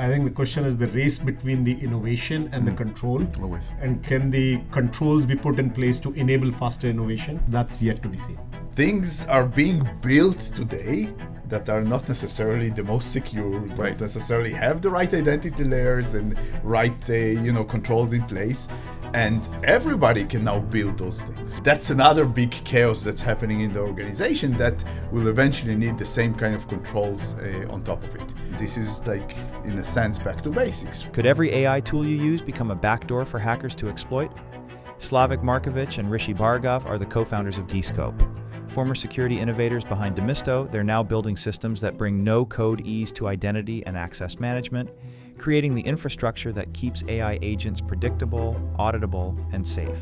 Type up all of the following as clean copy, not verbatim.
I think the question is the race between the innovation and the control. Always. And can the controls be put in place to enable faster innovation? That's yet to be seen. Things are being built today that are not necessarily the most secure, don't necessarily have the right identity layers and right controls in place. And everybody can now build those things. That's another big chaos that's happening in the organization that will eventually need the same kind of controls on top of it. This is like, in a sense, back to basics. Could every AI tool you use become a backdoor for hackers to exploit? Slavik Markovich and Rishi Bhargava are the co-founders of Descope. Former security innovators behind DeMisto, they're now building systems that bring no-code ease to identity and access management, creating the infrastructure that keeps AI agents predictable, auditable, and safe.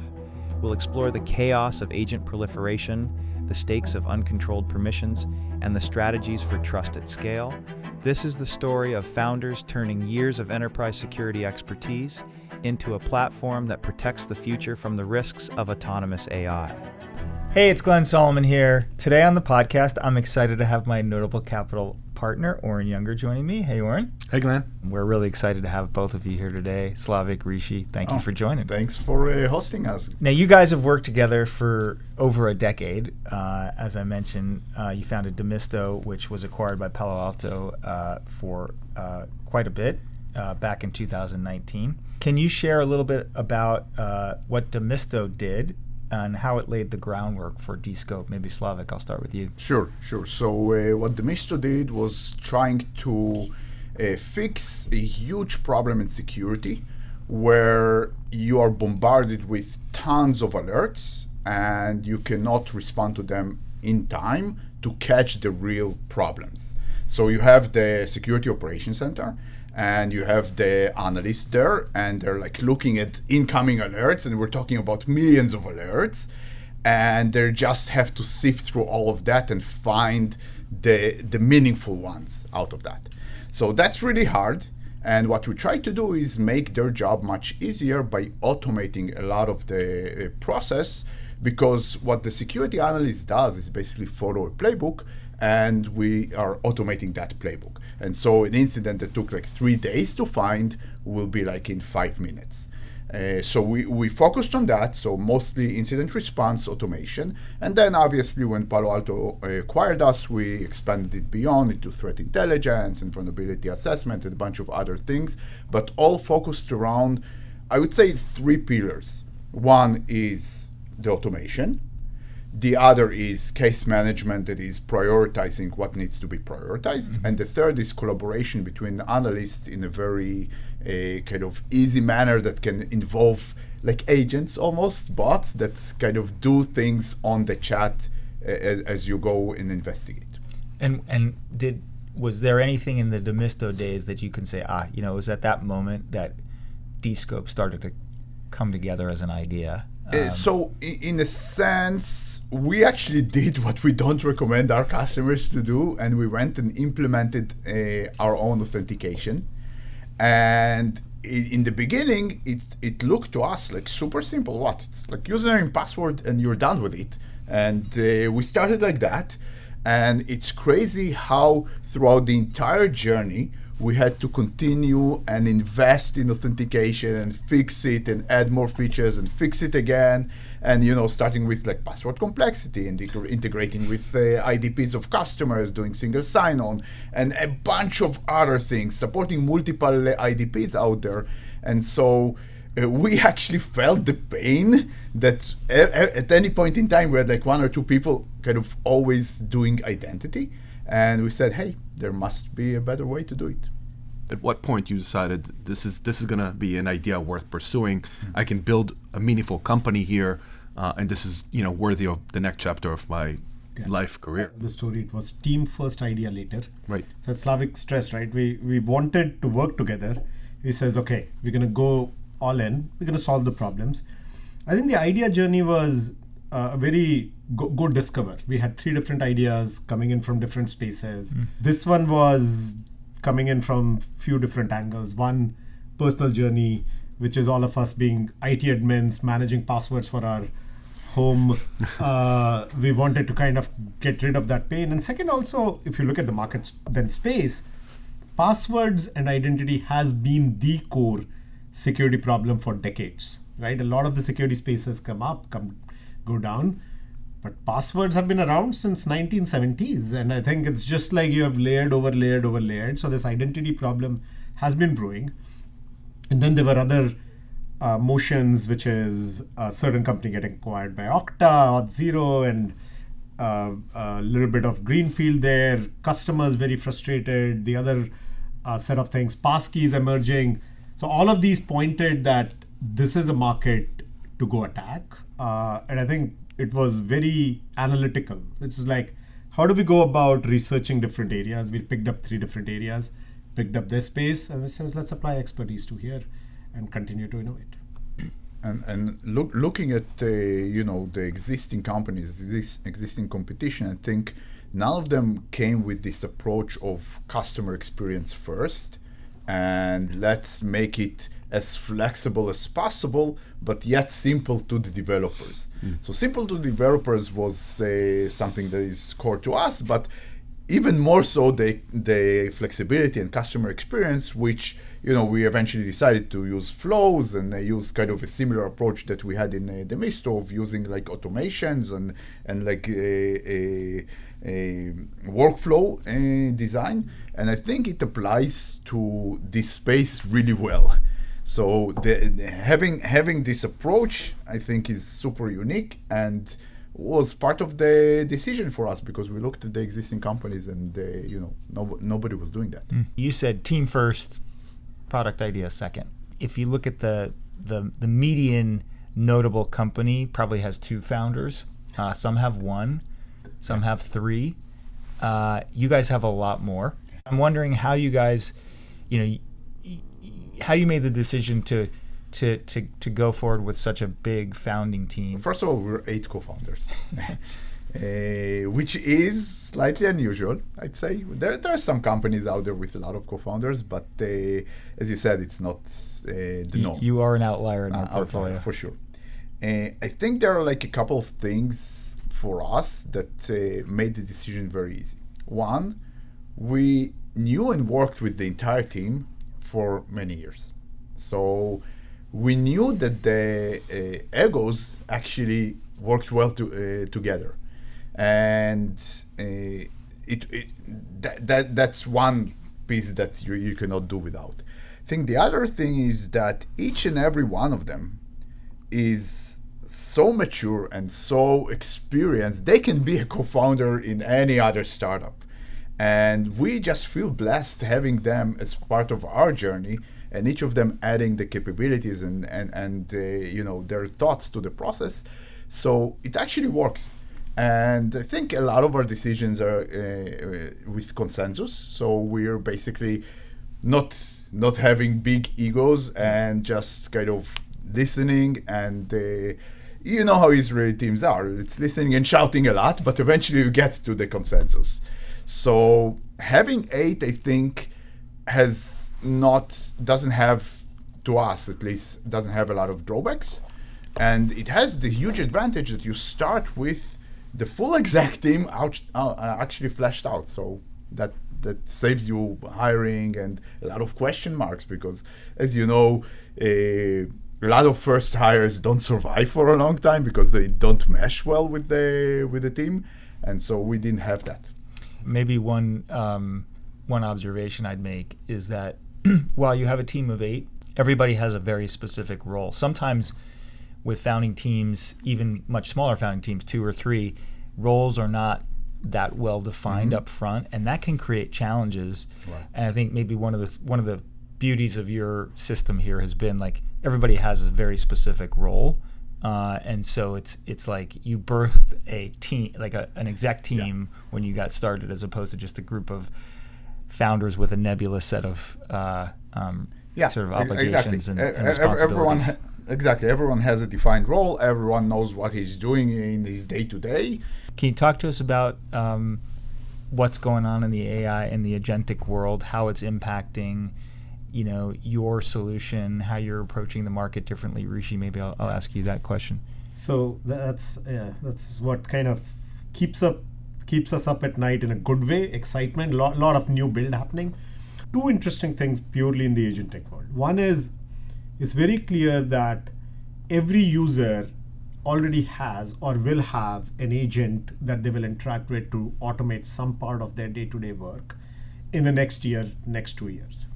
We'll explore the chaos of agent proliferation, the stakes of uncontrolled permissions, and the strategies for trust at scale. This is the story of founders turning years of enterprise security expertise into a platform that protects the future from the risks of autonomous AI. Hey, it's Glenn Solomon here. Today on the podcast, I'm excited to have my Notable Capital partner, Oren Yunger, joining me. Hey, Oren. Hey, Glenn. We're really excited to have both of you here today. Slavik, Rishi, thank you for joining. Thanks for hosting us. Now, you guys have worked together for over a decade. As I mentioned, you founded DeMisto, which was acquired by Palo Alto for quite a bit back in 2019. Can you share a little bit about what DeMisto did and how it laid the groundwork for Descope? Maybe Slavik, I'll start with you. Sure. So what DeMisto did was trying to fix a huge problem in security where you are bombarded with tons of alerts and you cannot respond to them in time to catch the real problems. So you have the Security Operations Center, and you have the analysts there, and they're like looking at incoming alerts, and we're talking about millions of alerts, and they just have to sift through all of that and find the meaningful ones out of that. So that's really hard, and what we try to do is make their job much easier by automating a lot of the process, because what the security analyst does is basically follow a playbook, and we are automating that playbook. And so an incident that took like 3 days to find will be like in 5 minutes. So we focused on that, so mostly incident response automation. And then obviously when Palo Alto acquired us, we expanded it beyond into threat intelligence and vulnerability assessment and a bunch of other things, but all focused around, I would say, 3 pillars. One is the automation. The other is case management, that is prioritizing what needs to be prioritized. Mm-hmm. And the third is collaboration between analysts in a very kind of easy manner that can involve like agents, almost bots that kind of do things on the chat as you go and investigate. And was there anything in the DeMisto days that you can say, it was at that moment that Descope started to come together as an idea? So in a sense, we actually did what we don't recommend our customers to do, and we went and implemented our own authentication. And in the beginning, it looked to us like super simple. It's like username and password, and you're done with it. And we started like that. And it's crazy how throughout the entire journey, we had to continue and invest in authentication and fix it and add more features and fix it again. And, starting with like password complexity and integrating with IDPs of customers, doing single sign-on, and a bunch of other things, supporting multiple IDPs out there. And so we actually felt the pain that at any point in time, we had like 1 or 2 people kind of always doing identity. And we said, hey, there must be a better way to do it. At what point you decided this is going to be an idea worth pursuing? Mm-hmm. I can build a meaningful company here, and this is worthy of the next chapter of my life career. The story, it was team first, idea later. Right. So Slavik stressed, right? We wanted to work together. He says, okay, we're going to go all in. We're going to solve the problems. I think the idea journey was a very go discover. We had 3 different ideas coming in from different spaces. This one was coming in from few different angles. One, personal journey, which is all of us being IT admins, managing passwords for our home. We wanted to kind of get rid of that pain. And second, also, if you look at the market then space, passwords and identity has been the core security problem for decades, right? A lot of the security spaces go down, but passwords have been around since 1970s, and I think it's just like you have layered over layered over layered. So this identity problem has been brewing, and then there were other motions, which is a certain company getting acquired by Okta, Auth0, and a little bit of greenfield there. Customers very frustrated. The other set of things, passkeys emerging. So all of these pointed that this is a market to go attack. And I think it was very analytical. It's like, how do we go about researching different areas? We picked up 3 different areas, picked up this space, and we said, let's apply expertise to here and continue to innovate. And looking at the existing companies, this existing competition, I think none of them came with this approach of customer experience first, and let's make it as flexible as possible, but yet simple to the developers. So simple to developers was something that is core to us, but even more so the flexibility and customer experience, which we eventually decided to use flows and use kind of a similar approach that we had in DeMisto of using like automations and like a workflow design. And I think it applies to this space really well. So having this approach, I think, is super unique and was part of the decision for us, because we looked at the existing companies and nobody was doing that. You said team first, product idea second. If you look at the median notable company, probably has 2 founders. Some have 1, some have 3. You guys have a lot more. I'm wondering how you guys, how you made the decision to go forward with such a big founding team. First of all, we're 8 co-founders, which is slightly unusual, I'd say. There are some companies out there with a lot of co-founders, but as you said, it's not the norm. You are an outlier in our portfolio. For sure. I think there are like a couple of things for us that made the decision very easy. One, we knew and worked with the entire team for many years. So we knew that the egos actually worked well together, and that's one piece that you cannot do without. I think the other thing is that each and every one of them is so mature and so experienced, they can be a co-founder in any other startup. And we just feel blessed having them as part of our journey, and each of them adding the capabilities and their thoughts to the process. So it actually works. And I think a lot of our decisions are with consensus. So we're basically not having big egos and just kind of listening, and you know how Israeli teams are. It's listening and shouting a lot, but eventually you get to the consensus. So having 8, I think, doesn't have, to us at least, doesn't have a lot of drawbacks. And it has the huge advantage that you start with the full exec team actually fleshed out. So that saves you hiring and a lot of question marks, because, as you know, a lot of first hires don't survive for a long time because they don't mesh well with the team. And so we didn't have that. Maybe one observation I'd make is that while you have a team of 8, everybody has a very specific role. Sometimes with founding teams, even much smaller founding teams, 2 or 3, roles are not that well defined up front, and that can create challenges. Right. And I think maybe one of the beauties of your system here has been like everybody has a very specific role. And so it's like you birthed a team, like an exec team when you got started, as opposed to just a group of founders with a nebulous set of sort of obligations and responsibilities. Everyone has a defined role. Everyone knows what he's doing in his day-to-day. Can you talk to us about what's going on in the AI and the agentic world, how it's impacting your solution, how you're approaching the market differently? Rishi, maybe I'll ask you that question. So that's what kind of keeps us up at night in a good way. Excitement, lot of new build happening. two interesting things purely in the agentic world. One is, it's very clear that every user already has or will have an agent that they will interact with to automate some part of their day-to-day work in the next year, next 2 years.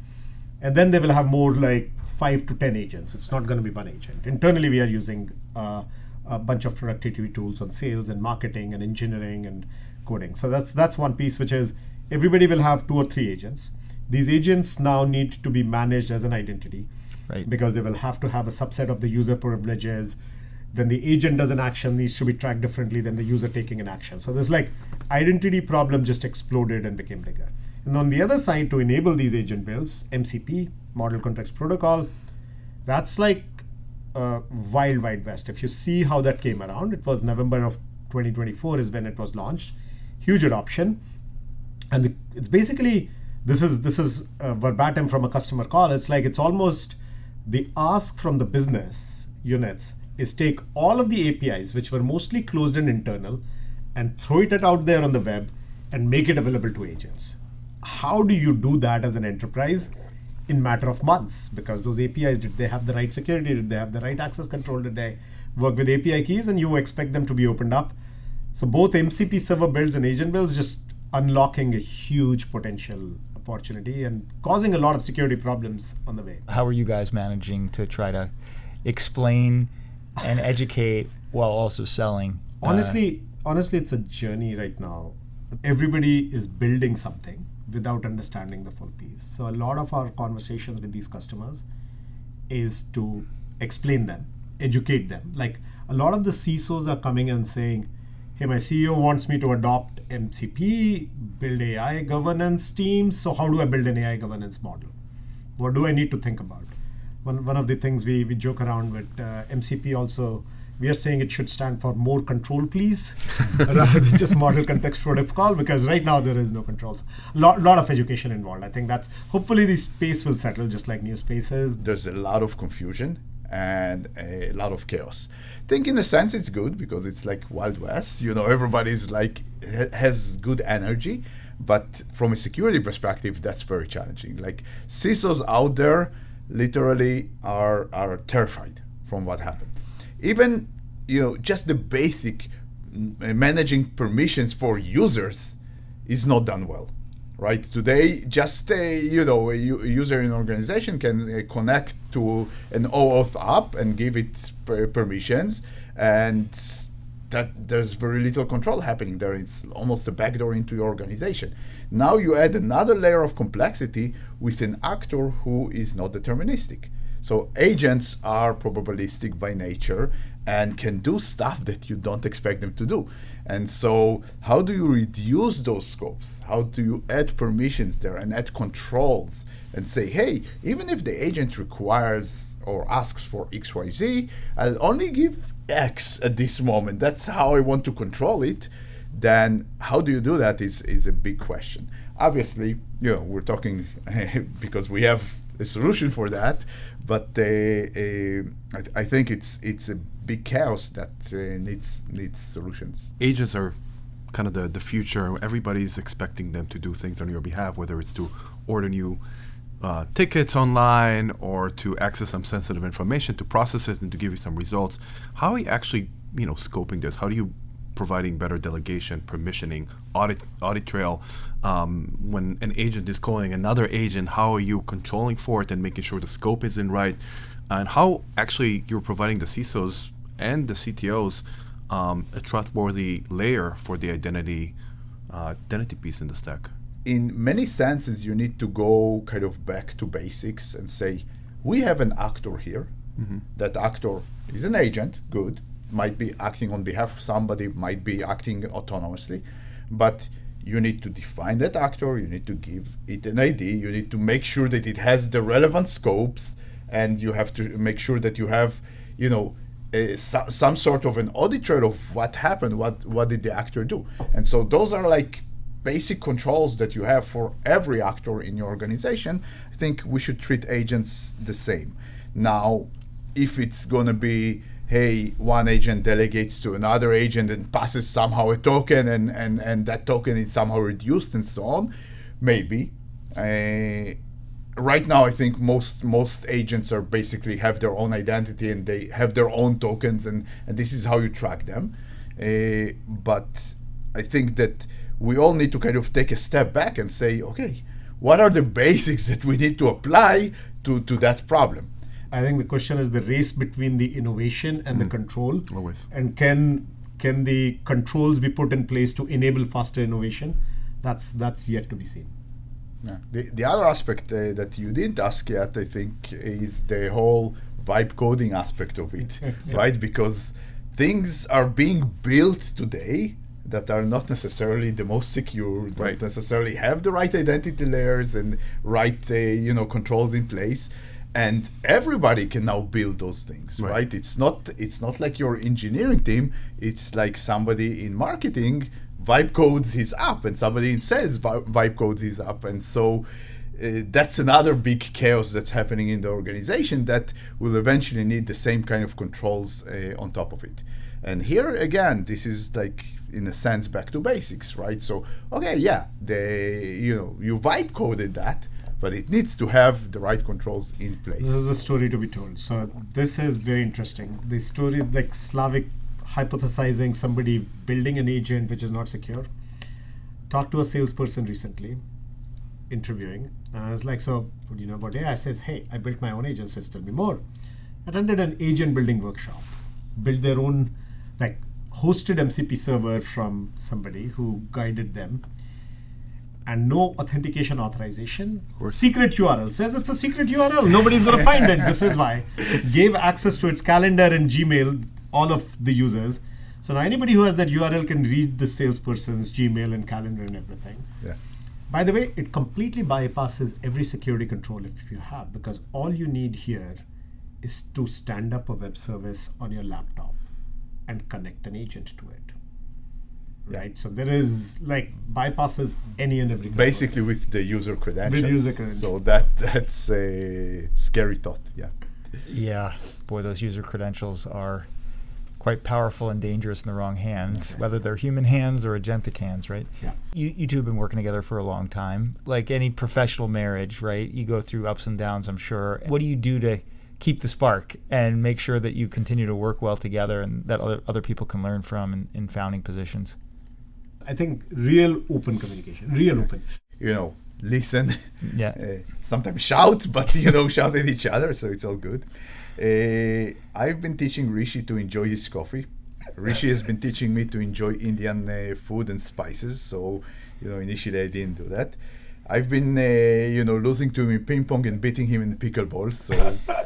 And then they will have more like 5 to 10 agents. It's not going to be one agent. Internally, we are using a bunch of productivity tools on sales and marketing and engineering and coding. So that's one piece, which is everybody will have 2 or 3 agents. These agents now need to be managed as an identity, Right. because they will have to have a subset of the user privileges. When the agent does an action, needs to be tracked differently than the user taking an action. So this like identity problem just exploded and became bigger. And on the other side, to enable these agent builds, MCP, Model Context Protocol, that's like wild, wild west. If you see how that came around, it was November of 2024 is when it was launched. Huge adoption. And it's basically, this is verbatim from a customer call. It's like, it's almost the ask from the business units is take all of the APIs, which were mostly closed and internal, and throw it out there on the web and make it available to agents. How do you do that as an enterprise in matter of months? Because those APIs, did they have the right security? Did they have the right access control? Did they work with API keys? And you expect them to be opened up. So both MCP server builds and agent builds just unlocking a huge potential opportunity and causing a lot of security problems on the way. How are you guys managing to try to explain and educate while also selling? Honestly, it's a journey right now. Everybody is building something without understanding the full piece. So a lot of our conversations with these customers is to explain them, educate them. Like a lot of the CISOs are coming and saying, hey, my CEO wants me to adopt MCP, build AI governance teams. So how do I build an AI governance model? What do I need to think about? One of the things we joke around with MCP also, we are saying it should stand for more control, please, rather than just model context protocol, because right now there is no controls. A lot of education involved. I think that's, hopefully the space will settle just like new spaces. There's a lot of confusion and a lot of chaos. I think in a sense it's good because it's like Wild West, everybody's like has good energy, but from a security perspective, that's very challenging. Like CISOs out there literally are terrified from what happened. Even, just the basic managing permissions for users is not done well, right? Today, just a user in an organization can connect to an OAuth app and give it permissions, and that there's very little control happening there. It's almost a backdoor into your organization. Now you add another layer of complexity with an actor who is not deterministic. So agents are probabilistic by nature and can do stuff that you don't expect them to do. And so how do you reduce those scopes? How do you add permissions there and add controls and say, hey, even if the agent requires or asks for XYZ, I'll only give X at this moment. That's how I want to control it. Then how do you do that is a big question. Obviously, we're talking because we have a solution for that, but I think it's a big chaos that needs solutions. Agents are kind of the future. Everybody's expecting them to do things on your behalf, whether it's to order new tickets online or to access some sensitive information, to process it and to give you some results. How are you actually, scoping this? How do you providing better delegation, permissioning, audit trail? When an agent is calling another agent, how are you controlling for it and making sure the scope is in right? And how actually you're providing the CISOs and the CTOs a trustworthy layer for the identity piece in the stack? In many senses, you need to go kind of back to basics and say, we have an actor here. Mm-hmm. That actor is an agent, good, might be acting on behalf of somebody, might be acting autonomously, but you need to define that actor, you need to give it an ID, you need to make sure that it has the relevant scopes, and you have to make sure that you have, some sort of an audit trail of what happened, what did the actor do. And so those are like basic controls that you have for every actor in your organization. I think we should treat agents the same. Now, if it's going to be, hey, one agent delegates to another agent and passes somehow a token and that token is somehow reduced and so on, maybe. right now I think most agents are basically have their own identity and they have their own tokens, and this is how you track them. But I think that we all need to kind of take a step back and say, okay, what are the basics that we need to apply to that problem? I think the question is the race between the innovation and the control. Always. And can the controls be put in place to enable faster innovation? That's yet to be seen. Yeah. The other aspect that you didn't ask yet, I think, is the whole vibe coding aspect of it, right? Because things are being built today that are not necessarily the most secure, don't necessarily have the right identity layers and right controls in place. And everybody can now build those things, right? It's not like your engineering team. It's like somebody in marketing vibe codes his app, and somebody in sales vibe codes his app, and so that's another big chaos that's happening in the organization that will eventually need the same kind of controls on top of it. And here again, this is like, in a sense, back to basics, right? So okay, yeah, you vibe coded that, but it needs to have the right controls in place. This is a story to be told. So this is very interesting. The story, like Slavik hypothesizing somebody building an agent which is not secure. Talked to a salesperson recently, interviewing. I was like, so what do you know about AI? I says, hey, I built my own agent system. Tell me more. Attended an agent building workshop. Built their own, like, hosted MCP server from somebody who guided them. And no authentication authorization. Secret URL. Says it's a secret URL. Nobody's going to find it. This is why. Gave access to its calendar and Gmail, all of the users. So now anybody who has that URL can read the salesperson's Gmail and calendar and everything. Yeah. By the way, it completely bypasses every security control if you have, because all you need here is to stand up a web service on your laptop and connect an agent to it. Right, so there is like bypasses any and every control. Basically with the user credentials. With user credentials. So that's a scary thought. Yeah. Yeah, boy, those user credentials are quite powerful and dangerous in the wrong hands, whether they're human hands or agentic hands, right? Yeah. You two have been working together for a long time. Like any professional marriage, right? You go through ups and downs, I'm sure. What do you do to keep the spark and make sure that you continue to work well together and that other people can learn from in founding positions? I think real open communication, real open. Listen. Yeah. Sometimes shout, but shout at each other, so it's all good. I've been teaching Rishi to enjoy his coffee. Rishi has been teaching me to enjoy Indian food and spices. So, initially I didn't do that. I've been, losing to him in ping pong and beating him in pickleball. So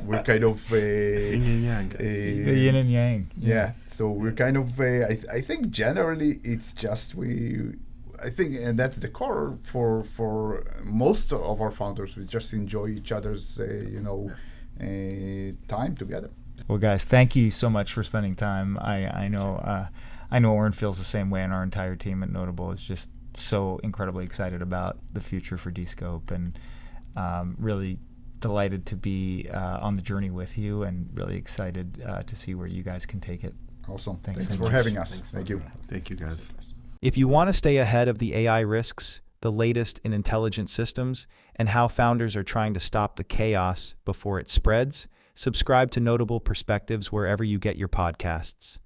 we're kind of yin and yang. The yin and yang. Yeah. So we're kind of. I think generally it's just I think, and that's the core for most of our founders. We just enjoy each other's, time together. Well, guys, thank you so much for spending time. I know Oren feels the same way, and our entire team at Notable is just so incredibly excited about the future for Descope, and really delighted to be on the journey with you, and really excited to see where you guys can take it. Awesome. Thanks Thanks so for much. having us. Thank you. Thank you, guys. If you want to stay ahead of the AI risks, the latest in intelligent systems, and how founders are trying to stop the chaos before it spreads, subscribe to Notable Perspectives wherever you get your podcasts.